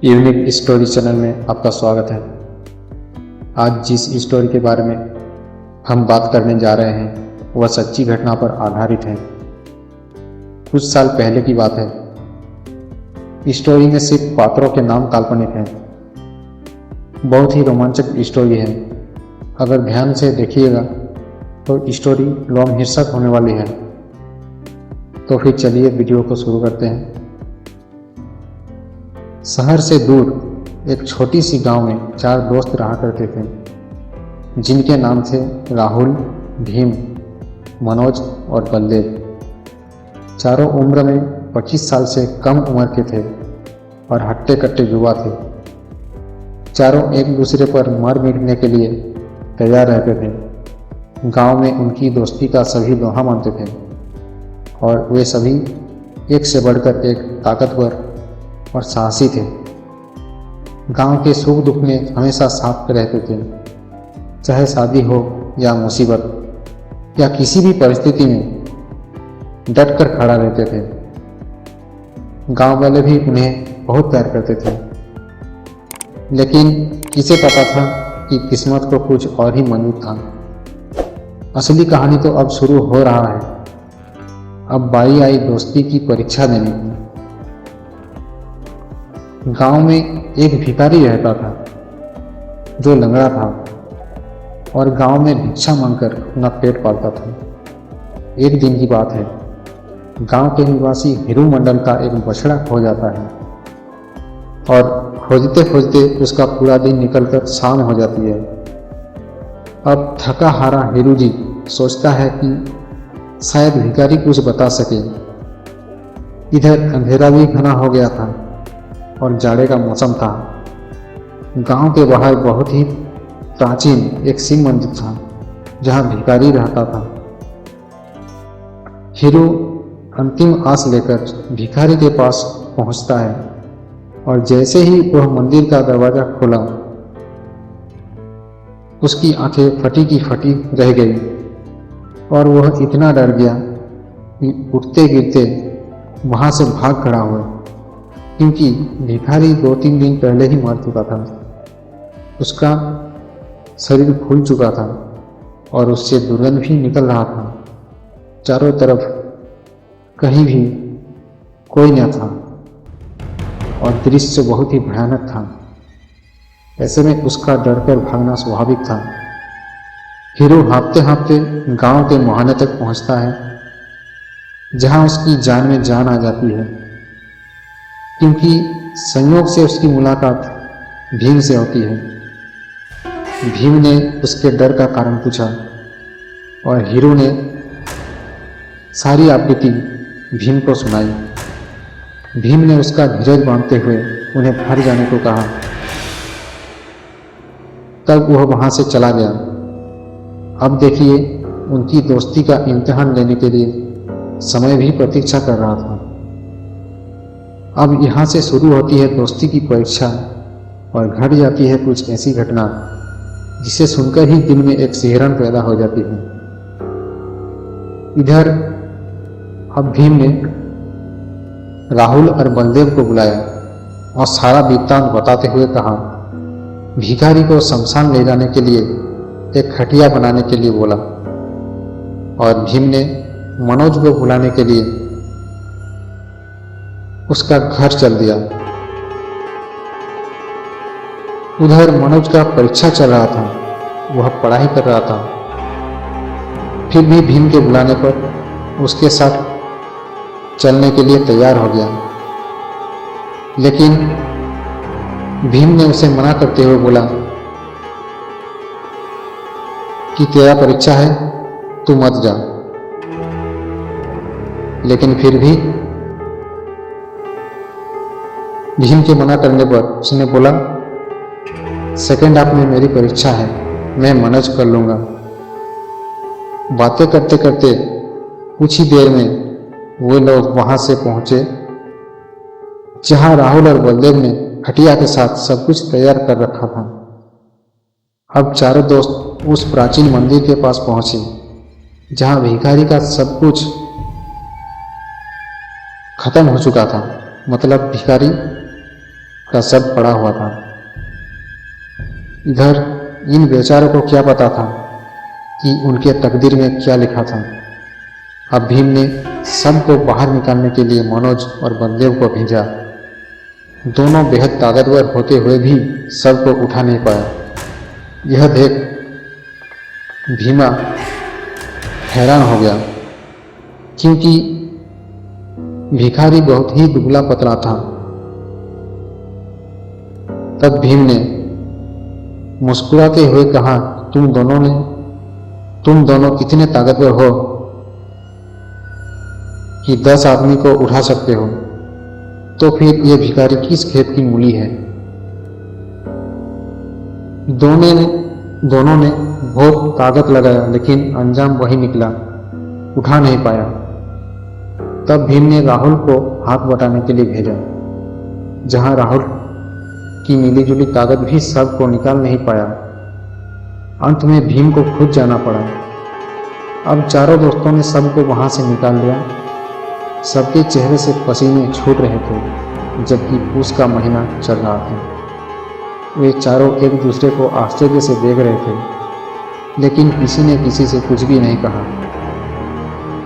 Unique story channel में आपका स्वागत है। आज जिस स्टोरी के बारे में हम बात करने जा रहे हैं वह सच्ची घटना पर आधारित है। कुछ साल पहले की बात है। स्टोरी में सिर्फ पात्रों के नाम काल्पनिक हैं। बहुत ही रोमांचक स्टोरी है। अगर ध्यान से देखिएगा तो स्टोरी रोमांचक होने वाली है। तो फिर चलिए वीडियो को शुरू करते हैं। शहर से दूर एक छोटी सी गांव में 4 दोस्त रहा करते थे, जिनके नाम थे राहुल, भीम, मनोज और बलदेव। चारों उम्र में 25 साल से कम उम्र के थे और हट्टे कट्टे युवा थे। चारों एक दूसरे पर मर मिटने के लिए तैयार रहते थे। गांव में उनकी दोस्ती का सभी लोहा मानते थे और वे सभी एक से बढ़कर एक ताकतवर और साहसी थे। गांव के सुख दुख में हमेशा साथ रहते थे, चाहे शादी हो या मुसीबत या किसी भी परिस्थिति में डट कर खड़ा रहते थे। गांव वाले भी उन्हें बहुत प्यार करते थे, लेकिन किसे पता था कि किस्मत को कुछ और ही मंजूर था। असली कहानी तो अब शुरू हो रहा है। अब बारी आई दोस्ती की परीक्षा देने की। गांव में एक भिखारी रहता था जो लंगड़ा था और गांव में भिक्षा मांगकर अपना पेट पालता था। एक दिन की बात है, गांव के निवासी हीरू मंडल का एक बछड़ा खो जाता है और खोजते खोजते उसका पूरा दिन निकलकर शाम हो जाती है। अब थका हारा हीरू जी सोचता है कि शायद भिखारी कुछ बता सके। इधर अंधेरा भी घना हो गया था और जाड़े का मौसम था। गांव के बाहर बहुत ही प्राचीन एक शिव मंदिर था जहां भिखारी रहता था। हीरू अंतिम आस लेकर भिखारी के पास पहुंचता है और जैसे ही वह मंदिर का दरवाजा खोला, उसकी आंखें फटी की फटी रह गई और वह इतना डर गया कि उठते गिरते वहां से भाग खड़ा हुआ, क्योंकि भिखारी 2-3 दिन पहले ही मर चुका था। उसका शरीर फूल चुका था और उससे दुर्गंध भी निकल रहा था। चारों तरफ कहीं भी कोई न था और दृश्य बहुत ही भयानक था। ऐसे में उसका डर कर भागना स्वाभाविक था। हीरू हाँफते हाँफते गांव के मुहाने तक पहुंचता है, जहां उसकी जान में जान आ जाती है, क्योंकि संयोग से उसकी मुलाकात भीम से होती है। भीम ने उसके डर का कारण पूछा और हीरू ने सारी आपबीती भीम को सुनाई। भीम ने उसका धीरज बांधते हुए उन्हें घर जाने को कहा। तब वह वहां से चला गया। अब देखिए, उनकी दोस्ती का इम्तिहान लेने के लिए समय भी प्रतीक्षा कर रहा था। अब यहाँ से शुरू होती है दोस्ती की परीक्षा और घट जाती है कुछ ऐसी घटना जिसे सुनकर ही दिल में एक सिहरन पैदा हो जाती है। इधर अब भीम ने राहुल और बलदेव को बुलाया और सारा वृत्तांत बताते हुए कहा। भिखारी को शमशान ले जाने के लिए एक खटिया बनाने के लिए बोला और भीम ने मनोज को बुलाने के लिए उसका घर चल दिया। उधर मनोज का परीक्षा चल रहा था, वह पढ़ाई कर रहा था। फिर भी भीम के बुलाने पर उसके साथ चलने के लिए तैयार हो गया, लेकिन भीम ने उसे मना करते हुए बोला कि तेरा परीक्षा है, तू मत जा। लेकिन फिर भी भीम के मना करने पर उसने बोला, सेकेंड हाफ में मेरी परीक्षा है, मैं मैनेज कर लूंगा। बातें करते करते कुछ ही देर में वो लोग वहां से पहुंचे जहां राहुल और बलदेव ने खटिया के साथ सब कुछ तैयार कर रखा था। अब चारों दोस्त उस प्राचीन मंदिर के पास पहुंचे जहां भिखारी का सब कुछ खत्म हो चुका था। मतलब भिखारी का शव पड़ा हुआ था। इधर इन बेचारों को क्या पता था कि उनके तकदीर में क्या लिखा था। अब भीम ने शव को बाहर निकालने के लिए मनोज और बलदेव को भेजा। दोनों बेहद ताकतवर होते हुए भी शव को उठा नहीं पाया। यह देख भीमा हैरान हो गया, क्योंकि भिखारी बहुत ही दुबला पतला था। तब भीम ने मुस्कुराते हुए कहा, तुम दोनों इतने ताकतवर हो कि 10 आदमी को उठा सकते हो, तो फिर ये भिखारी किस खेत की मूली है। दोनों ने बहुत ताकत लगाया, लेकिन अंजाम वही निकला, उठा नहीं पाया। तब भीम ने राहुल को हाथ बटाने के लिए भेजा, जहां राहुल की मिलीजुली ताकत भी शव को निकाल नहीं पाया। अंत में भीम को खुद जाना पड़ा। अब चारों दोस्तों ने शव को वहां से निकाल लिया। सबके चेहरे से पसीने छूट रहे थे, जबकि पूस का महीना चल रहा था। वे चारों एक दूसरे को आश्चर्य से देख रहे थे, लेकिन किसी ने किसी से कुछ भी नहीं कहा।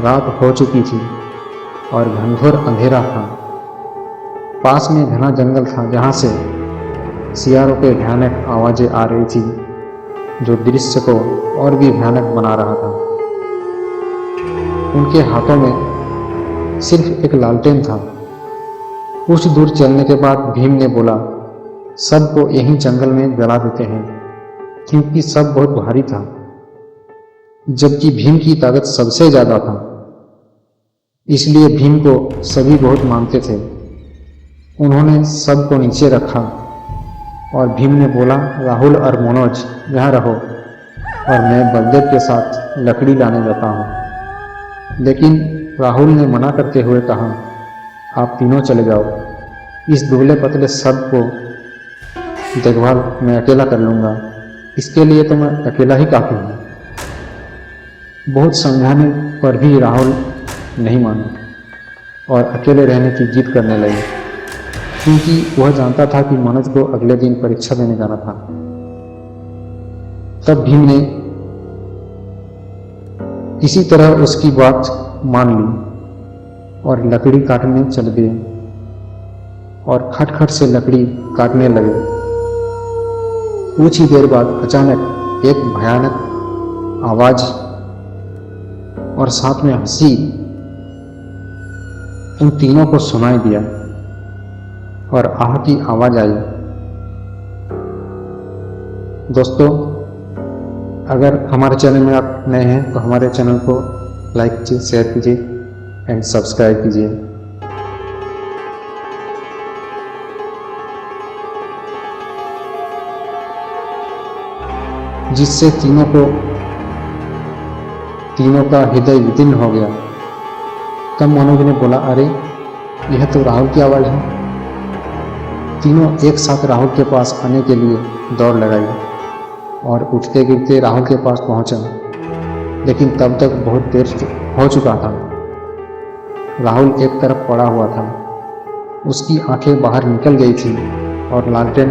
रात हो चुकी थी और घनघोर अंधेरा था। पास में घना जंगल था, जहां से सियारों के भयानक आवाजें आ रही थी, जो दृश्य को और भी भयानक बना रहा था। उनके हाथों में सिर्फ एक लालटेन था। कुछ दूर चलने के बाद भीम ने बोला, सब को यहीं जंगल में जला देते हैं, क्योंकि सब बहुत भारी था, जबकि भीम की ताकत सबसे ज्यादा था। इसलिए भीम को सभी बहुत मानते थे। उन्होंने सब को नीचे रखा और भीम ने बोला, राहुल और मनोज यहाँ रहो और मैं बलदेव के साथ लकड़ी लाने जाता हूँ। लेकिन राहुल ने मना करते हुए कहा, आप तीनों चले जाओ, इस दुबले पतले शव को देखभाल मैं अकेला कर लूँगा। इसके लिए तो मैं अकेला ही काफ़ी हूँ। बहुत समझाने पर भी राहुल नहीं माना और अकेले रहने की जिद करने लगे, क्योंकि वह जानता था कि मनोज को अगले दिन परीक्षा देने जाना था। तब भीम ने किसी तरह उसकी बात मान ली और लकड़ी काटने चल गए और खटखट से लकड़ी काटने लगे। कुछ ही देर बाद अचानक एक भयानक आवाज और साथ में हंसी उन तीनों को सुनाई दिया और आह की आवाज आई। दोस्तों, अगर हमारे चैनल में आप नए हैं तो हमारे चैनल को लाइक कीजिए, शेयर कीजिए एंड सब्सक्राइब कीजिए। जिससे तीनों का हृदय विदीर्ण हो गया। तब मनोज ने बोला, अरे यह तो राहुल की आवाज़ है। तीनों एक साथ राहुल के पास आने के लिए दौड़ लगाई और उठते गिरते राहुल के पास पहुंचा, लेकिन तब तक बहुत देर हो चुका था। राहुल एक तरफ पड़ा हुआ था, उसकी आंखें बाहर निकल गई थी और लालटेन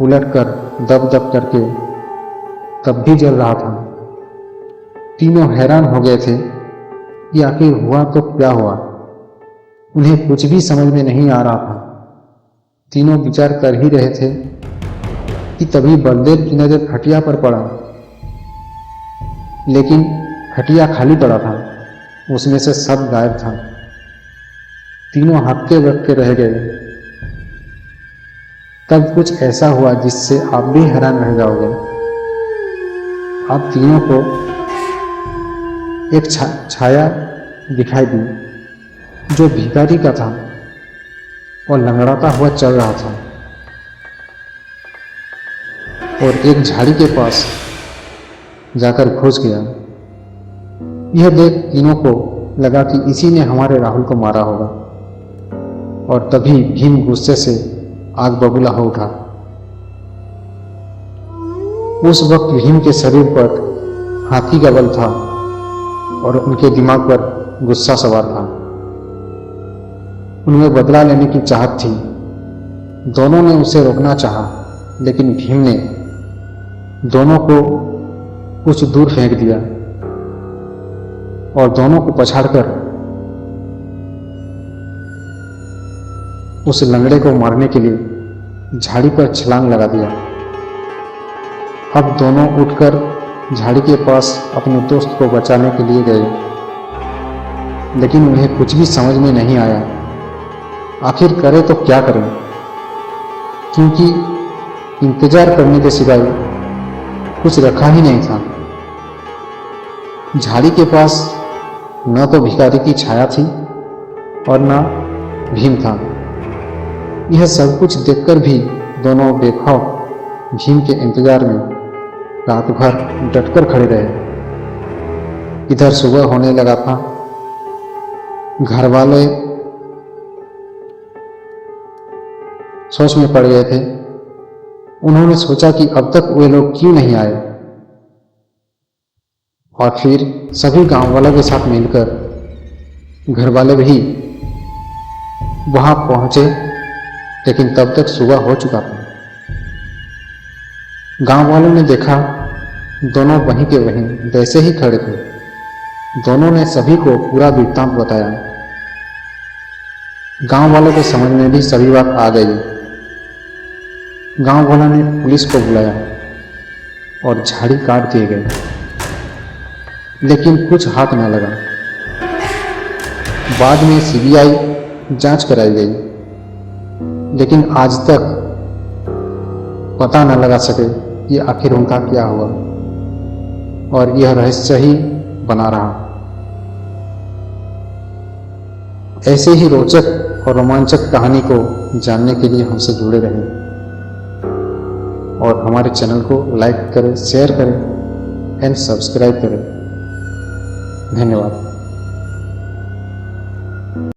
उलटकर दब दब करके तब भी जल रहा था। तीनों हैरान हो गए थे कि आखिर हुआ तो क्या हुआ। उन्हें कुछ भी समझ में नहीं आ रहा था। तीनों विचार कर ही रहे थे कि तभी बलदेव की नजर खटिया पर पड़ा, लेकिन खटिया खाली पड़ा था, उसमें से सब गायब था। तीनों हक्के बक्के रह गए। तब कुछ ऐसा हुआ जिससे आप भी हैरान रह जाओगे। आप तीनों को एक छाया दिखाई दी, जो भिखारी का था और लंगड़ाता हुआ चल रहा था और एक झाड़ी के पास जाकर घुस गया। यह देख तीनों को लगा कि इसी ने हमारे राहुल को मारा होगा, और तभी भीम गुस्से से आग बबूला हो उठा। उस वक्त भीम के शरीर पर हाथी का बल था और उनके दिमाग पर गुस्सा सवार था। उनमें बदला लेने की चाहत थी दोनों ने उसे रोकना चाहा, लेकिन भीम ने दोनों को कुछ दूर फेंक दिया और दोनों को पछाड़कर उस लंगड़े को मारने के लिए झाड़ी पर छलांग लगा दिया। अब दोनों उठकर झाड़ी के पास अपने दोस्त को बचाने के लिए गए, लेकिन उन्हें कुछ भी समझ में नहीं आया। आखिर करें तो क्या करें, क्योंकि इंतजार करने के सिवाय कुछ रखा ही नहीं था। झाड़ी के पास न तो भिखारी की छाया थी और न भीम था। यह सब कुछ देखकर भी दोनों बेखौफ भीम के इंतजार में रात भर डटकर खड़े रहे। इधर सुबह होने लगा था। घर वाले सोच में पड़ गए थे। उन्होंने सोचा कि अब तक वे लोग क्यों नहीं आए, और फिर सभी गांव वालों के साथ मिलकर घर वाले भी वहां पहुंचे, लेकिन तब तक सुबह हो चुका था। गांव वालों ने देखा दोनों वहीं के वहीं वैसे ही खड़े थे। दोनों ने सभी को पूरा वृत्तांत बताया। गांव वालों के समझ में भी सभी बात आ गई। गांव वालों ने पुलिस को बुलाया और झाड़ी काट दिए गए, लेकिन कुछ हाथ न लगा। बाद में सीबीआई जांच कराई गई, लेकिन आज तक पता न लगा सके कि आखिर उनका क्या हुआ, और यह रहस्य ही बना रहा। ऐसे ही रोचक और रोमांचक कहानी को जानने के लिए हमसे जुड़े रहें और हमारे चैनल को लाइक करें, शेयर करें एंड सब्सक्राइब करें। धन्यवाद।